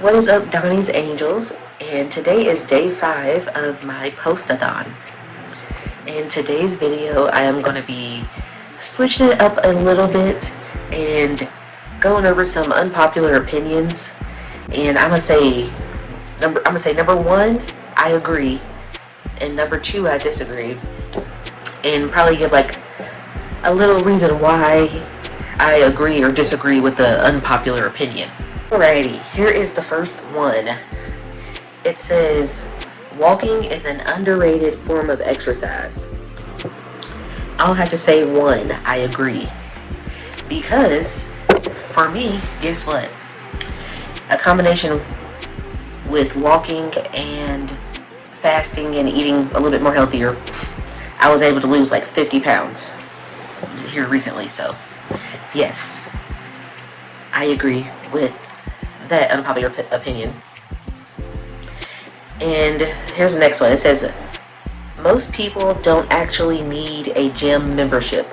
What is up, Donnie's Angels? And today is day 5 of my Postathon. In today's video, I am going to be switching it up a little bit and going over some unpopular opinions. And I'm gonna say number 1, I agree, and number 2, I disagree, and probably give like a little reason why I agree or disagree with the unpopular opinion. Alrighty, here is the first one. It says, walking is an underrated form of exercise. I'll have to say 1, I agree. Because, for me, guess what? A combination with walking and fasting and eating a little bit more healthier, I was able to lose like 50 pounds here recently. So, yes, I agree with that unpopular opinion. And here's the next one. It says, most people don't actually need a gym membership.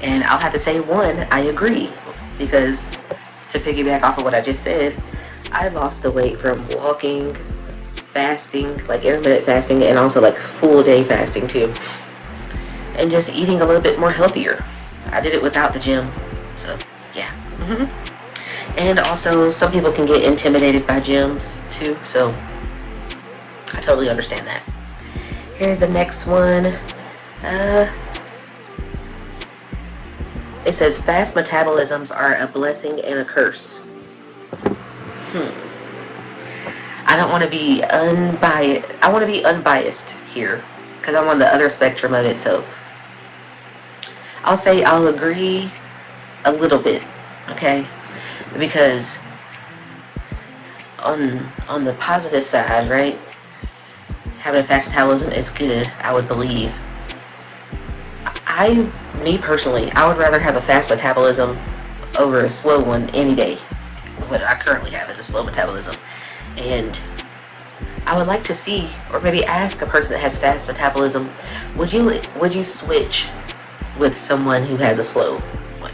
And I'll have to say 1, I agree. Because to piggyback off of what I just said, I lost the weight from walking, fasting, like intermittent fasting, and also like full day fasting too. And just eating a little bit more healthier. I did it without the gym. So, yeah. And also, some people can get intimidated by gyms too, so I totally understand that. Here's the next one. It says, fast metabolisms are a blessing and a curse. I don't want to be unbiased. I want to be unbiased here, because I'm on the other spectrum of it, so I'll say I'll agree a little bit, okay? Because on the positive side, right, having a fast metabolism is good, I would believe. Me personally, I would rather have a fast metabolism over a slow one any day. What I currently have is a slow metabolism. And I would like to see, or maybe ask a person that has fast metabolism, would you switch with someone who has a slow one?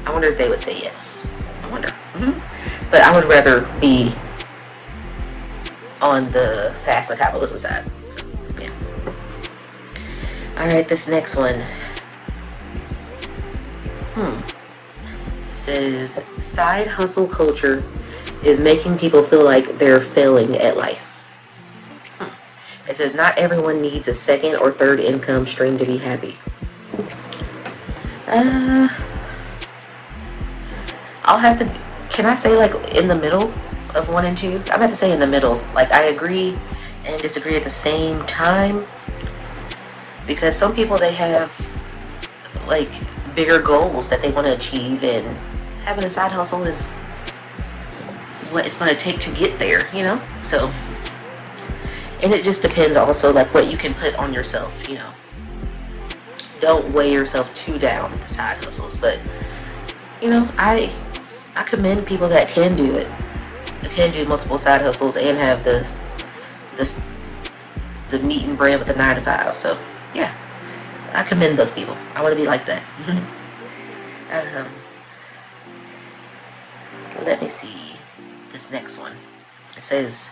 I wonder if they would say yes. I wonder. But I would rather be on the fast metabolism side. So, yeah. Alright, this next one. It says, side hustle culture is making people feel like they're failing at life. It says, not everyone needs a second or third income stream to be happy. I'll have to, can I say like in the middle of 1 and 2? I'm about to say in the middle. Like, I agree and disagree at the same time. Because some people, they have like bigger goals that they want to achieve, and having a side hustle is what it's going to take to get there, you know? So, and it just depends also like what you can put on yourself, you know? Don't weigh yourself too down with the side hustles, but you know, I commend people that can do it. That can do multiple side hustles and have the meat and bread with the 9 to 5. So yeah, I commend those people. I want to be like that. Let me see this next one. It says,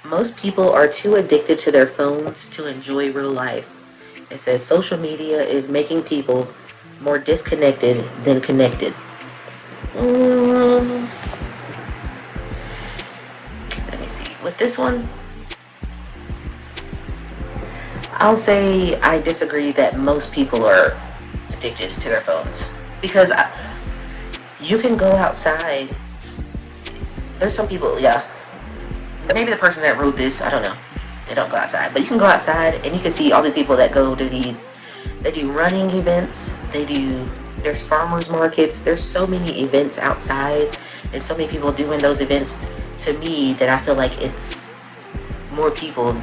most people are too addicted to their phones to enjoy real life. It says, social media is making people more disconnected than connected. Let me see. With this one, I'll say I disagree that most people are addicted to their phones. Because you can go outside. There's some people, yeah. Maybe the person that wrote this, I don't know. They don't go outside. But you can go outside and you can see all these people that go to these, they do running events. There's farmers markets. There's so many events outside and so many people doing those events, to me, that I feel like it's more people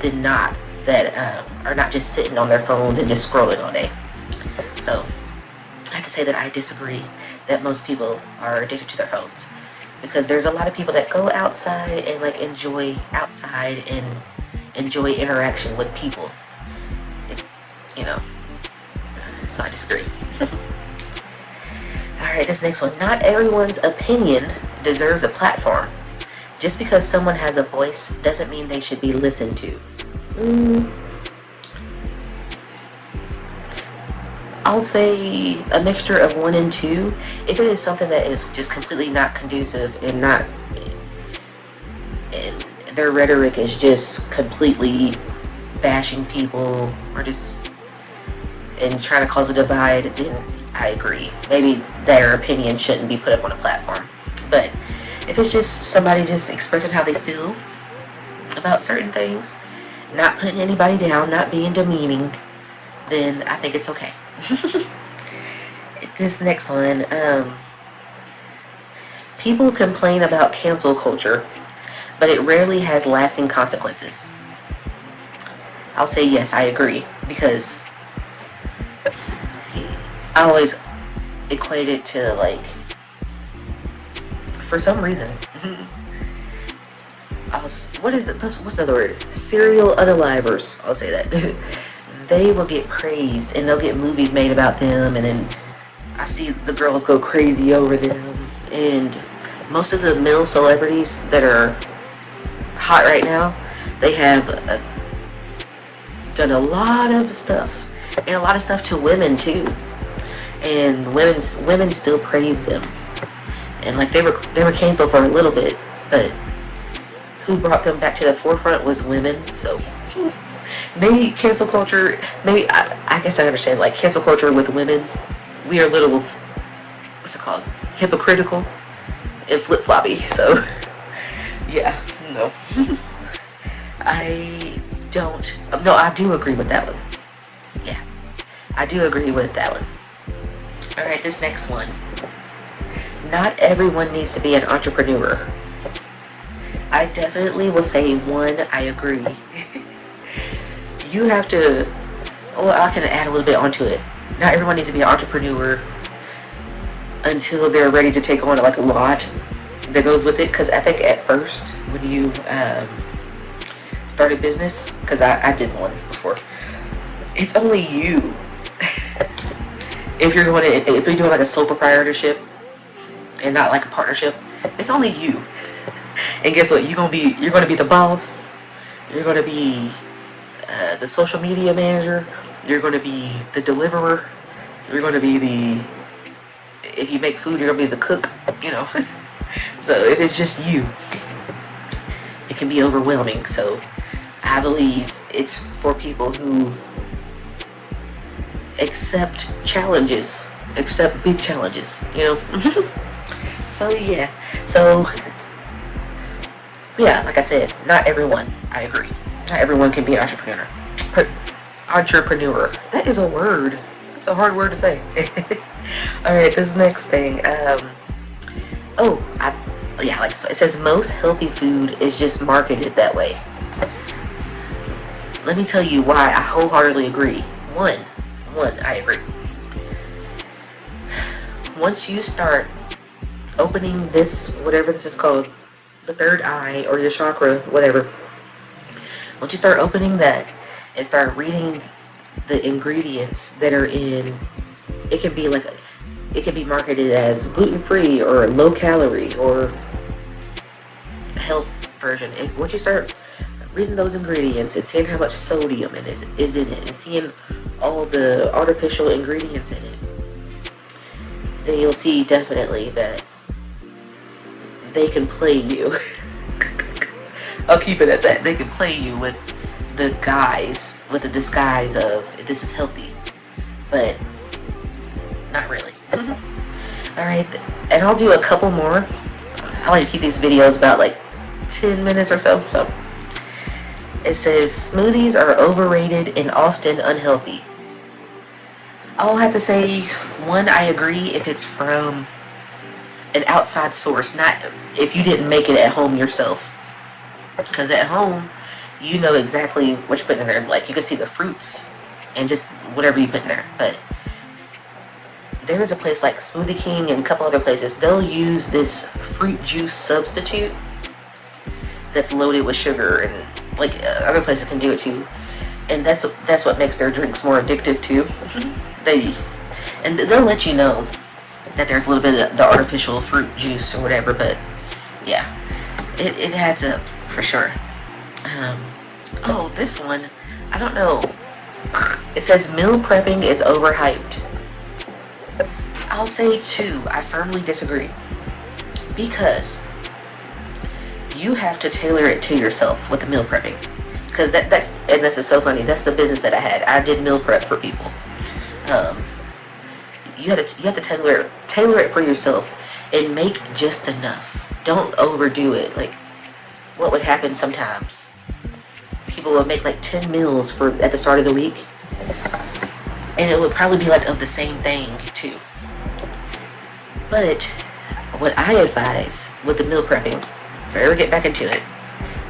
than not that are not just sitting on their phones and just scrolling all day. So I have to say that I disagree that most people are addicted to their phones, because there's a lot of people that go outside and like enjoy outside and enjoy interaction with people, you know. So I disagree. Alright, this next one. Not everyone's opinion deserves a platform. Just because someone has a voice doesn't mean they should be listened to. I'll say a mixture of 1 and 2. If it is something that is just completely not conducive and their rhetoric is just completely bashing people or just and trying to cause a divide, then I agree. Maybe their opinion shouldn't be put up on a platform. But if it's just somebody just expressing how they feel about certain things, not putting anybody down, not being demeaning, then I think it's okay. This next one, people complain about cancel culture, but it rarely has lasting consequences. I'll say yes, I agree, because I always equate it to, like, for some reason, what's the other word? Serial unalivers, I'll say that. They will get praised, and they'll get movies made about them, and then I see the girls go crazy over them, and most of the male celebrities that are hot right now, they have done a lot of stuff, and a lot of stuff to women too, and women still praise them, and like they were canceled for a little bit, but who brought them back to the forefront was women. So maybe cancel culture, maybe, I guess I understand, like, cancel culture with women, we are a little, what's it called, hypocritical and flip-floppy, so, yeah, no. I do agree with that one. Yeah, I do agree with that one. Alright, this next one. Not everyone needs to be an entrepreneur. I definitely will say, 1, I agree. You have to, I can add a little bit onto it. Not everyone needs to be an entrepreneur until they're ready to take on, like, a lot that goes with it. Because I think at first, when you start a business, because I did one before, it's only you. If you're doing like a sole proprietorship and not like a partnership, it's only you. And guess what? You're gonna be the boss. You're gonna be the social media manager. You're gonna be the deliverer. You're gonna be if you make food, you're gonna be the cook. You know. So if it's just you, it can be overwhelming. So I believe it's for people who accept challenges, accept big challenges. You know. So yeah. So. Yeah, like I said, not everyone. I agree. Not everyone can be an entrepreneur. Entrepreneur. That is a word. It's a hard word to say. Alright, this next thing. It says most healthy food is just marketed that way. Let me tell you why I wholeheartedly agree. One, I agree. Once you start opening this, whatever this is called, the third eye or your chakra, whatever. Once you start opening that and start reading the ingredients that are in, it can be marketed as gluten-free or low-calorie or health version. Once you start reading those ingredients and seeing how much sodium is in it and seeing all the artificial ingredients in it, then you'll see definitely that they can play you. I'll keep it at that. They can play you with the disguise of this is healthy, but not really. Alright, and I'll do a couple more. I like to keep these videos about like 10 minutes or so. So it says smoothies are overrated and often unhealthy. I'll have to say, 1, I agree if it's from an outside source, not if you didn't make it at home yourself. Because at home, you know exactly what you're putting in there. Like, you can see the fruits and just whatever you put in there. But there is a place like Smoothie King and a couple other places, they'll use this fruit juice substitute that's loaded with sugar, and like other places can do it too. And that's what makes their drinks more addictive too. They'll let you know that there's a little bit of the artificial fruit juice or whatever, but yeah, it adds up for sure. Oh, this one, I don't know. It says meal prepping is overhyped. I'll say 2. I firmly disagree. Because you have to tailor it to yourself with the meal prepping. Because this is so funny. That's the business that I had. I did meal prep for people. You have to tailor it for yourself and make just enough. Don't overdo it. Like, what would happen sometimes? People would make like 10 meals at the start of the week, and it would probably be like of the same thing too. But what I advise with the meal prepping, if I ever get back into it,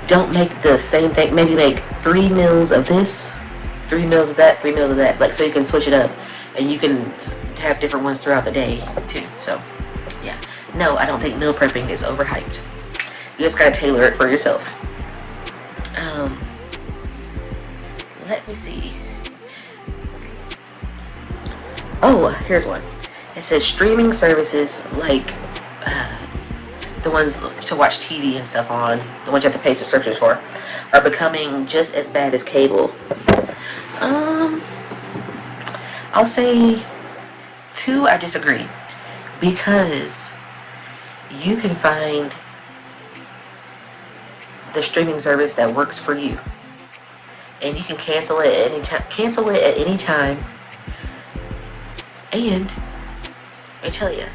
don't make the same thing. Maybe make 3 meals of this, 3 meals of that, 3 meals of that, like, so you can switch it up and you can have different ones throughout the day too. So yeah, no, I don't think meal prepping is overhyped. You just gotta tailor it for yourself. Let me see. Oh, here's one. It says streaming services like the ones to watch TV and stuff on, the ones you have to pay subscriptions for, are becoming just as bad as cable. I'll say 2, I disagree. Because you can find the streaming service that works for you. And you can cancel it at any time. And I tell you,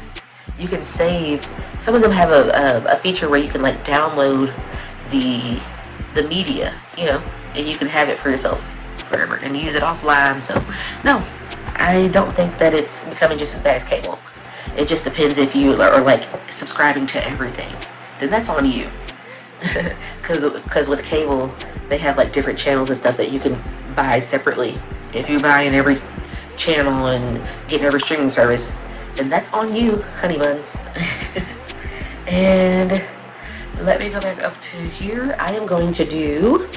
you can save. Some of them have a feature where you can like download the media, and you can have it for yourself forever and use it offline. So no, I don't think that it's becoming just as bad as cable. It just depends if you are like subscribing to everything. Then that's on you. Because with cable, they have like different channels and stuff that you can buy separately. If you're buying every channel and getting every streaming service, then that's on you, honey buns. And let me go back up to here. I am going to do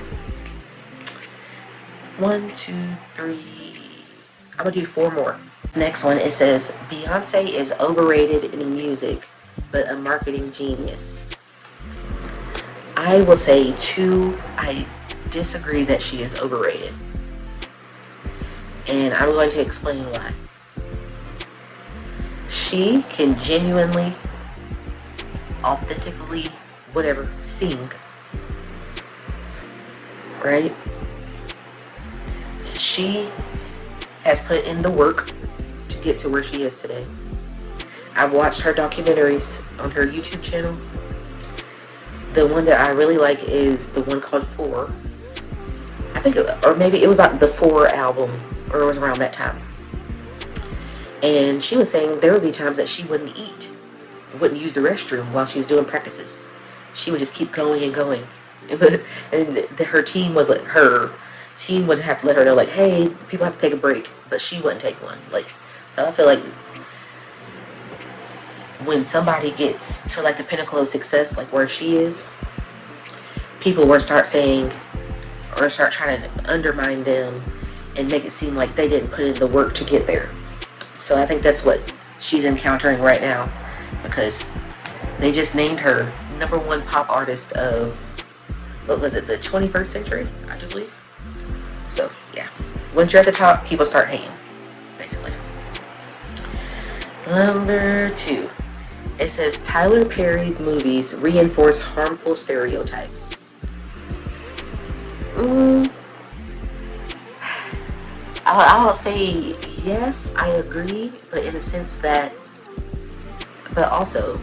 1, 2, 3. I'm gonna do 4 more. Next one, it says Beyonce is overrated in music, but a marketing genius. I will say 2, I disagree that she is overrated. And I'm going to explain why. She can genuinely, authentically, whatever, sing. Right? She has put in the work to get to where she is today. I've watched her documentaries on her YouTube channel. The one that I really like is the one called 4. I think, or maybe it was about the 4 album, or it was around that time. And she was saying there would be times that she wouldn't eat, wouldn't use the restroom while she was doing practices. She would just keep going and going. And her team would have to let her know, like, hey, people have to take a break, but she wouldn't take one. Like, so I feel like when somebody gets to like the pinnacle of success, like where she is, people will start saying, or start trying to undermine them and make it seem like they didn't put in the work to get there. So I think that's what she's encountering right now, because they just named her #1 pop artist of, what was it, the 21st century, I do believe. So yeah, once you're at the top, people start hating, basically. Number 2. It says Tyler Perry's movies reinforce harmful stereotypes. I'll say yes, I agree, but in a sense that, but also,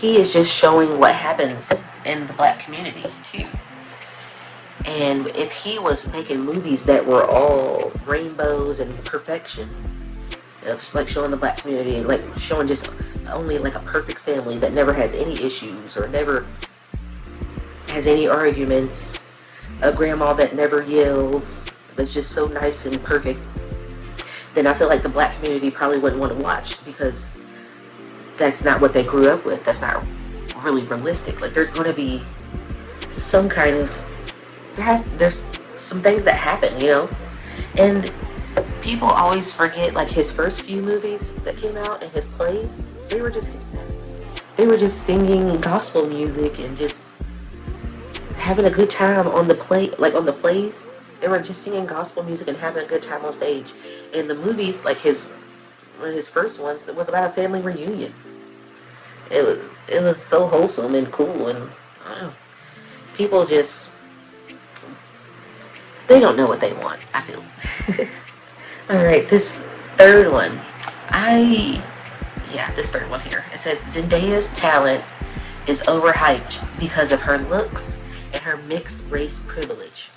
he is just showing what happens in the black community too. And if he was making movies that were all rainbows and perfection, like showing the black community, like showing just only like a perfect family that never has any issues or never has any arguments, a grandma that never yells, that's just so nice and perfect, then I feel like the black community probably wouldn't want to watch, because that's not what they grew up with. That's not really realistic. Like, there's going to be some kind of, there's some things that happen, and people always forget, like, his first few movies that came out and his plays, they were just they were just singing gospel music and just having a good time on the play, like on the plays. They were just singing gospel music and having a good time on stage. And the movies, like one of his first ones, it was about a family reunion. It was so wholesome and cool, and I don't know, people just, they don't know what they want, I feel. All right, this third one, this third one here. It says Zendaya's talent is overhyped because of her looks and her mixed race privilege.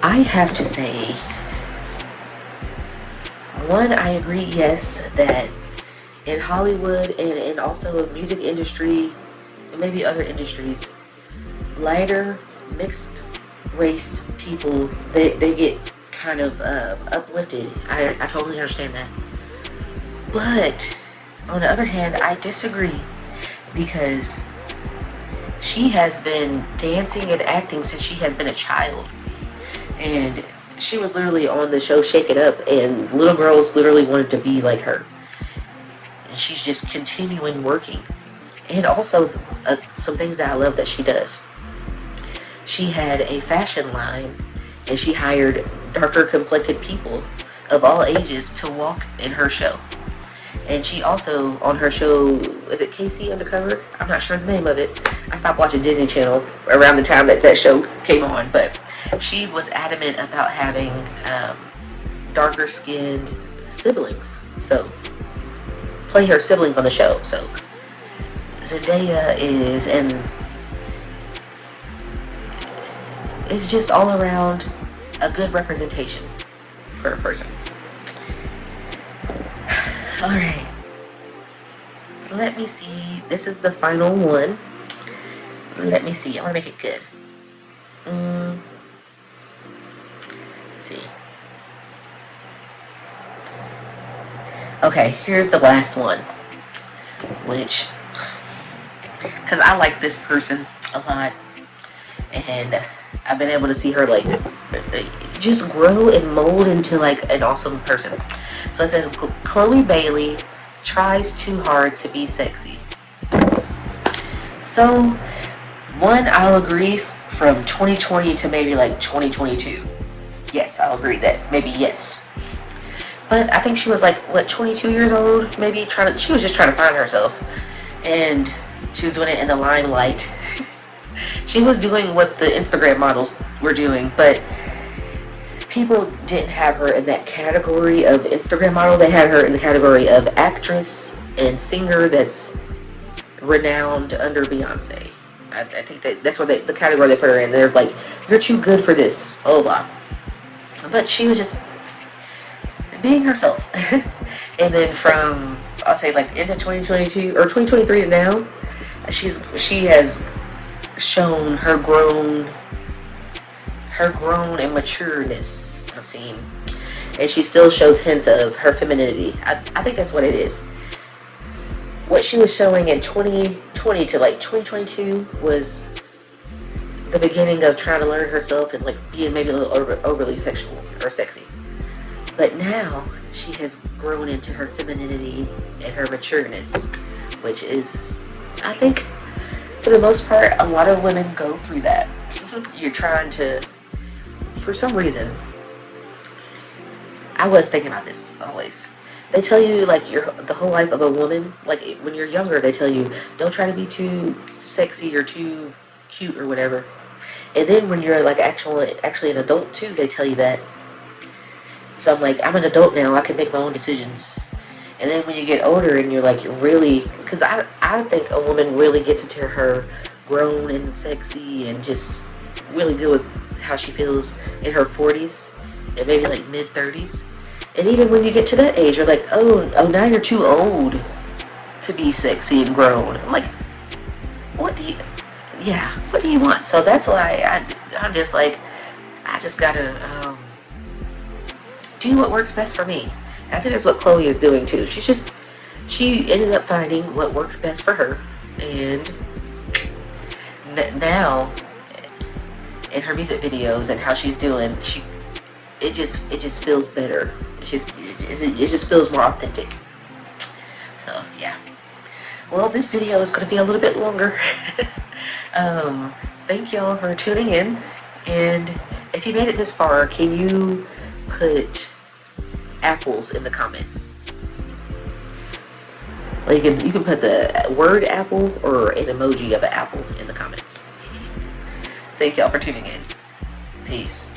I have to say, one, I agree, yes, that in Hollywood and also the music industry and maybe other industries, lighter, mixed race people, they get kind of uplifted. I totally understand that. But on the other hand, I disagree, because she has been dancing and acting since she has been a child. And she was literally on the show Shake It Up, and little girls literally wanted to be like her. And she's just continuing working. And also, some things that I love that she does. She had a fashion line, and she hired darker complected people of all ages to walk in her show. And she also, on her show, is it Casey Undercover? I'm not sure the name of it. I stopped watching Disney Channel around the time that show came on, but she was adamant about having darker skinned siblings. So, play her siblings on the show. So, Zendaya is just all around a good representation for a person. Alright. Let me see. This is the final one. Let me see. I want to make it good. Let's see. Okay, here's the last one. Which, because I like this person a lot, and I've been able to see her like just grow and mold into like an awesome person. So it says Chloe Bailey tries too hard to be sexy. So one, I'll agree, from 2020 to maybe like 2022. Yes, I'll agree that maybe yes. But I think she was like, what, 22 years old? Maybe she was just trying to find herself. And she was doing it in the limelight. She was doing what the Instagram models were doing, but people didn't have her in that category of Instagram model. They had her in the category of actress and singer that's renowned under Beyonce. I think that's what the category they put her in. They're like, you're too good for this, oh blah. But she was just being herself. And then from, I'll say like into 2022 or 2023 to now, she has shown her grown and matureness, I've seen. And she still shows hints of her femininity. I think that's what it is. What she was showing in 2020 to like 2022 was the beginning of trying to learn herself and like being maybe a little overly sexual or sexy. But now she has grown into her femininity and her matureness, which is, I think, for the most part, a lot of women go through that. You're trying to, for some reason, I was thinking about this always. They tell you like the whole life of a woman, like when you're younger, they tell you don't try to be too sexy or too cute or whatever. And then when you're like actually an adult too, they tell you that. So I'm like, I'm an adult now, I can make my own decisions. And then when you get older and you're like, really, because I think a woman really gets into her grown and sexy and just really good with how she feels in her 40s and maybe like mid 30s. And even when you get to that age, you're like, oh, now you're too old to be sexy and grown. I'm like, what do you want? So that's why I'm just like, I just gotta do what works best for me. I think that's what Chloe is doing too. She ended up finding what worked best for her, and now in her music videos and how she's doing, it just feels better. It just feels more authentic. So yeah. Well, this video is going to be a little bit longer. Thank y'all for tuning in. And if you made it this far, can you put apples in the comments? Like you can put the word apple or an emoji of an apple in the comments. Thank y'all for tuning in. Peace.